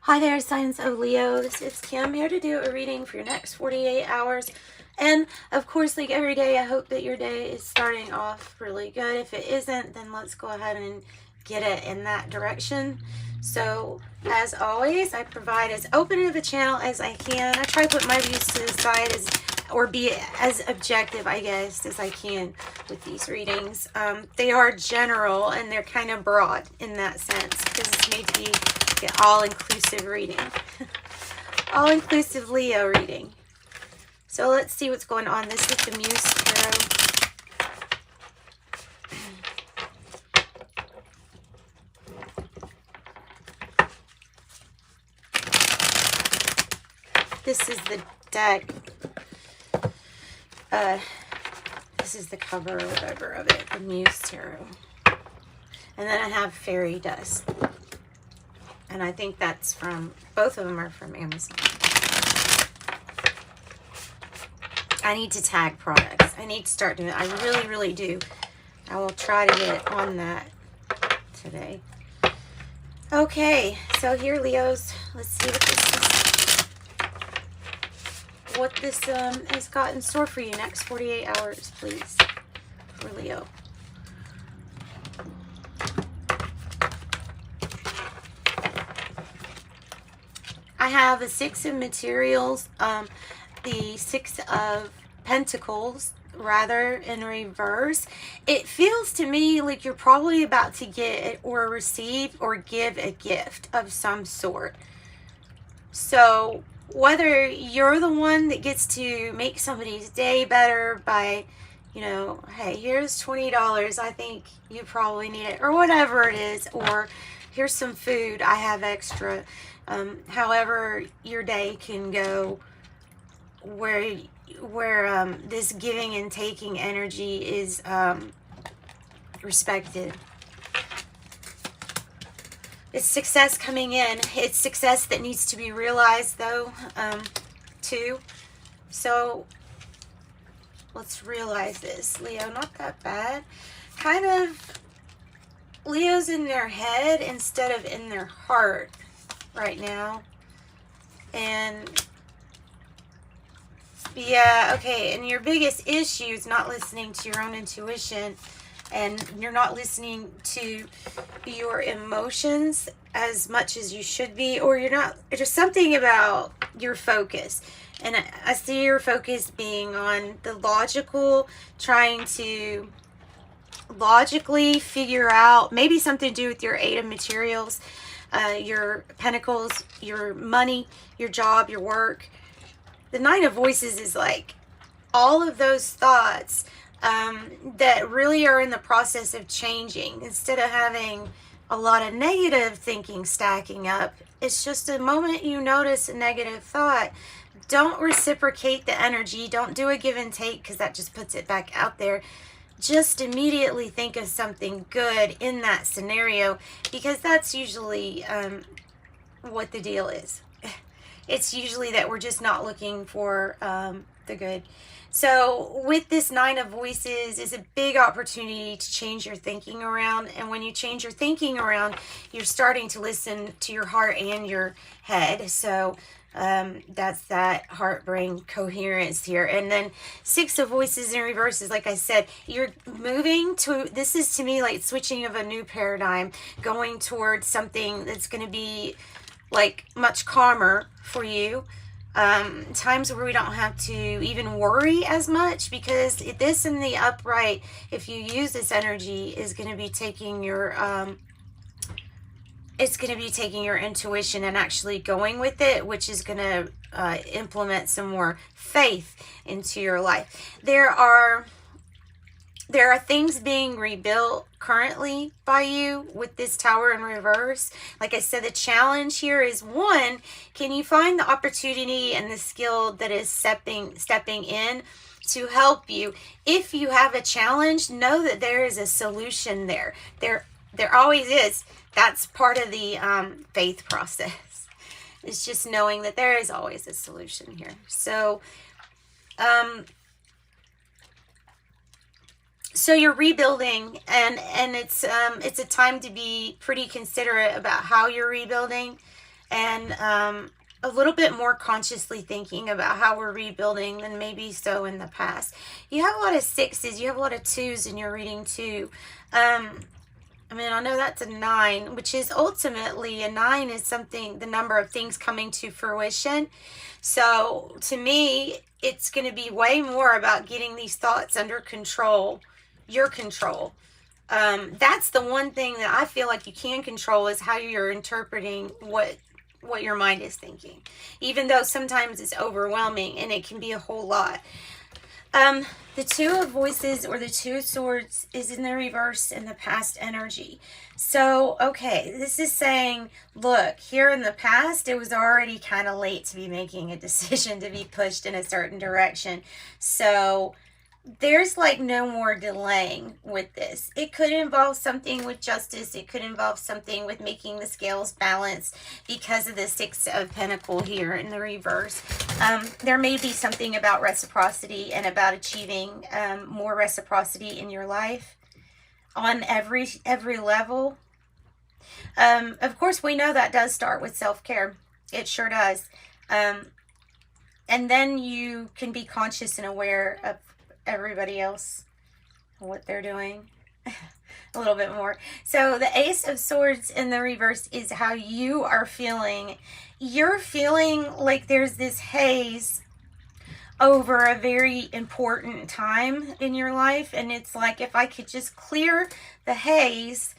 Hi there, signs of Leo. This is Kim here to do a reading for your next 48 hours. And of course, like every day, I hope that your day is starting off really good. If it isn't, then let's go ahead and get it in that direction. So as always, I provide as open of a channel as I can. I try to put my views to the side or be as objective, I guess, as I can with these readings. They are general and they're kind of broad in that sense because it's made to be an all-inclusive reading. All-inclusive Leo reading. So let's see what's going on. This is the Muse Tarot. This is the deck. This is the cover or whatever of it, the Muse Tarot. And then I have Fairy Dust. And I think that's from, both of them are from Amazon. I need to tag products. I need to start doing it. I really, really do. I will try to get on that today. Okay, so here, Leos, let's see what this has got in store for you next 48 hours, please, for Leo. I have the Six of Materials, the Six of Pentacles, rather, in reverse. It feels to me like you're probably about to get or receive or give a gift of some sort. So whether you're the one that gets to make somebody's day better by, you know, hey, here's $20, I think you probably need it, or whatever it is, or here's some food, I have extra. However your day can go, where this giving and taking energy is respected. It's success coming in. It's success that needs to be realized, though, too. So let's realize this, Leo. Not that bad. Kind of Leo's in their head instead of in their heart right now. And yeah, okay, and your biggest issue is not listening to your own intuition, and you're not listening to your emotions as much as you should be, or you're not, there's something about your focus. And I see your focus being on the logical, trying to logically figure out, maybe something to do with your Eight of Materials, your Pentacles, your money, your job, your work. The Nine of Voices is like all of those thoughts that really are in the process of changing. Instead of having a lot of negative thinking stacking up, it's just a moment you notice a negative thought. Don't reciprocate the energy. Don't do a give and take, because that just puts it back out there. Just immediately think of something good in that scenario, because that's usually what the deal is. It's usually that we're just not looking for the good. So with this Nine of Voices is a big opportunity to change your thinking around. And when you change your thinking around, you're starting to listen to your heart and your head. So that's that heart brain coherence here. And then Six of Voices in reverse is, like I said, you're moving to, this is to me like switching of a new paradigm, going towards something that's going to be like much calmer for you. Times where we don't have to even worry as much, because this in the upright, if you use this energy, is going to be taking your it's going to be taking your intuition and actually going with it, which is going to implement some more faith into your life. There are things being rebuilt currently by you with this Tower in reverse. Like I said, the challenge here is, one, can you find the opportunity and the skill that is stepping in to help you? If you have a challenge, know that there is a solution there. There always is. That's part of the faith process. It's just knowing that there is always a solution here. So so you're rebuilding, and it's a time to be pretty considerate about how you're rebuilding, and a little bit more consciously thinking about how we're rebuilding than maybe so in the past. You have a lot of sixes, you have a lot of twos in your reading too. I mean, I know that's a 9, which is ultimately, a 9 is something, the number of things coming to fruition. So to me, it's going to be way more about getting these thoughts under control, your control. That's the one thing that I feel like you can control, is how you're interpreting what your mind is thinking, even though sometimes it's overwhelming and it can be a whole lot. The Two of Voices, or the Two of Swords, is in the reverse in the past energy. So, okay, this is saying, look, here in the past, it was already kind of late to be making a decision to be pushed in a certain direction. So there's like no more delaying with this. It could involve something with justice. It could involve something with making the scales balance because of the Six of Pentacles here in the reverse. There may be something about reciprocity and about achieving more reciprocity in your life on every level. Of course, we know that does start with self-care. It sure does. And then you can be conscious and aware of everybody else, what they're doing a little bit more. So the Ace of Swords in the reverse is how you are feeling. You're feeling like there's this haze over a very important time in your life, and it's like, if I could just clear the haze,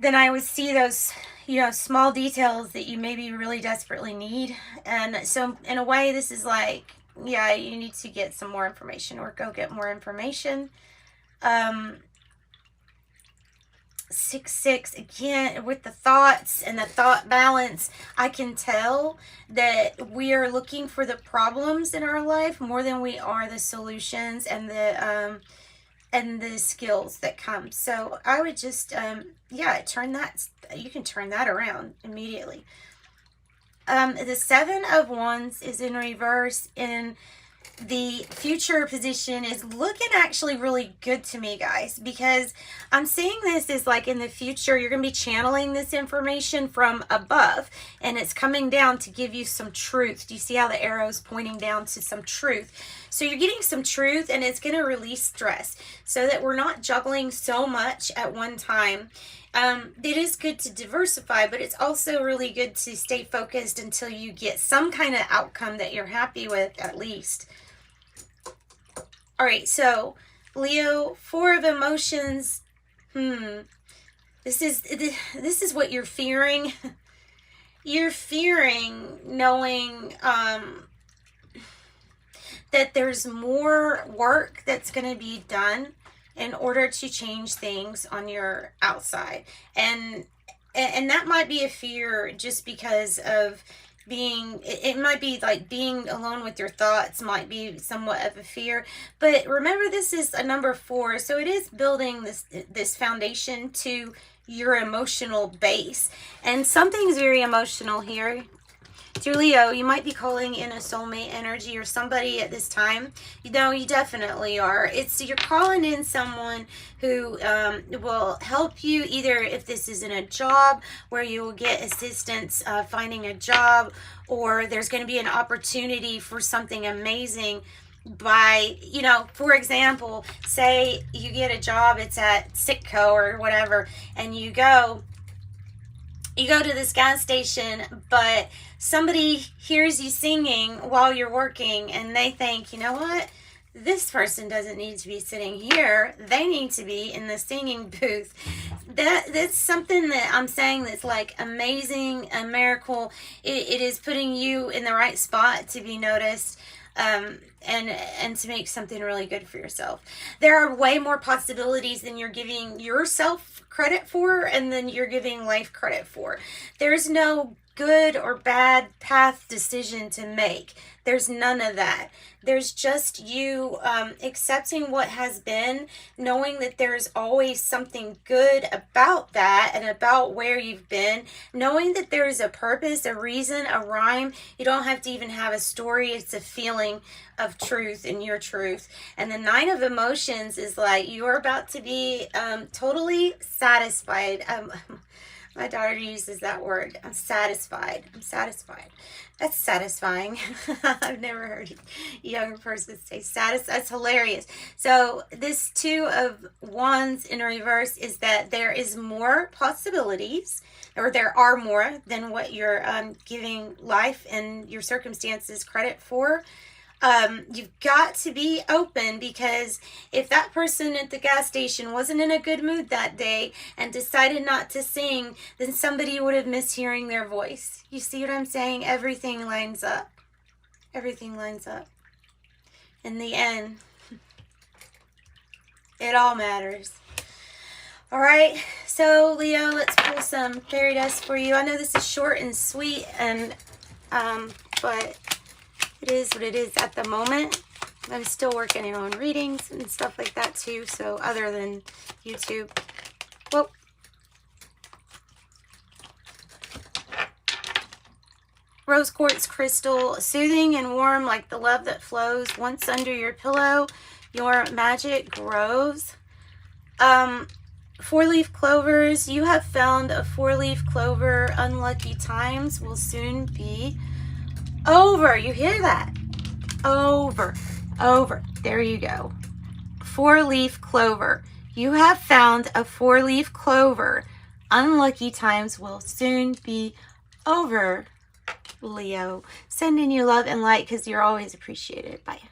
then I would see those, you know, small details that you maybe really desperately need. And so in a way, this is like, yeah, you need to get some more information, or go get more information. 6-6, again, with the thoughts and the thought balance, I can tell that we are looking for the problems in our life more than we are the solutions and the skills that come. So I would just, yeah, turn that, you can turn that around immediately. The Seven of Wands is in reverse, in the future position is looking actually really good to me, guys, because I'm seeing this as like in the future, you're going to be channeling this information from above, and it's coming down to give you some truth. Do you see how the arrow's pointing down to some truth? So you're getting some truth, and it's going to release stress so that we're not juggling so much at one time. It is good to diversify, but it's also really good to stay focused until you get some kind of outcome that you're happy with, at least. All right, so Leo, 4 of Emotions. This is what you're fearing. You're fearing knowing that there's more work that's going to be done in order to change things on your outside. And that might be a fear just because of being, it might be like being alone with your thoughts might be somewhat of a fear. But remember, this is a number 4, so it is building this foundation to your emotional base. And something's very emotional here. Dear Leo, you might be calling in a soulmate energy or somebody at this time. You know, you definitely are. You're calling in someone who will help you, either if this is in a job where you will get assistance finding a job, or there's going to be an opportunity for something amazing by, you know, for example, say you get a job, it's at Sitco or whatever, and you go to this gas station, but somebody hears you singing while you're working, and they think, you know what? This person doesn't need to be sitting here. They need to be in the singing booth. That's something that I'm saying that's like amazing, a miracle. It is putting you in the right spot to be noticed. And to make something really good for yourself. There are way more possibilities than you're giving yourself credit for, and then you're giving life credit for. There's no good or bad path decision to make. There's none of that. There's just you accepting what has been, knowing that there's always something good about that and about where you've been, knowing that there's a purpose, a reason, a rhyme. You don't have to even have a story. It's a feeling of truth and your truth. And the 9 of Emotions is like you're about to be totally satisfied. My daughter uses that word. I'm satisfied. I'm satisfied. That's satisfying. I've never heard a younger person say satisfied. That's hilarious. So this 2 of Wands in reverse is that there is more possibilities, or there are more than what you're giving life and your circumstances credit for. You've got to be open, because if that person at the gas station wasn't in a good mood that day and decided not to sing, then somebody would have missed hearing their voice. You see what I'm saying? Everything lines up. Everything lines up. In the end, it all matters. All right, so Leo, let's pull some fairy dust for you. I know this is short and sweet, and but it is what it is at the moment. I'm still working on readings and stuff like that too, so other than YouTube. Whoa. Rose quartz crystal, soothing and warm like the love that flows. Once under your pillow, your magic grows. 4-leaf clovers, you have found a 4-leaf clover. Unlucky times will soon be over. You hear that? Over. There you go. 4-leaf clover. You have found a 4-leaf clover. Unlucky times will soon be over, Leo. Sending you love and light, because you're always appreciated. Bye.